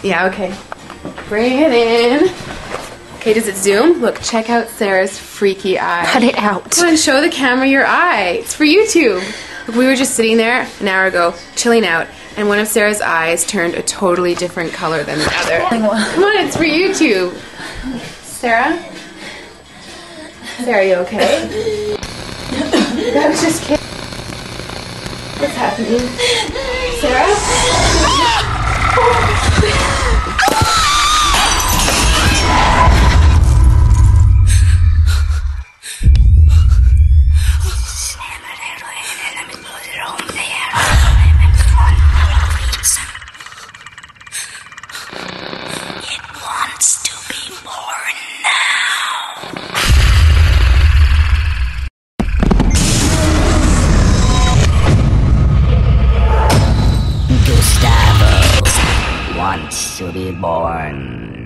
Yeah, okay. Bring it in. Okay, does it zoom? Look, check out Sarah's freaky eye. Cut it out. Come on, show the camera your eye. It's for YouTube. Look, we were just sitting there an hour ago, chilling out, and one of Sarah's eyes turned a totally different color than the other. Come on, it's for YouTube. Sarah? Sarah, are you okay? That was just kidding. What's happening? Sarah? Gustavo wants to be born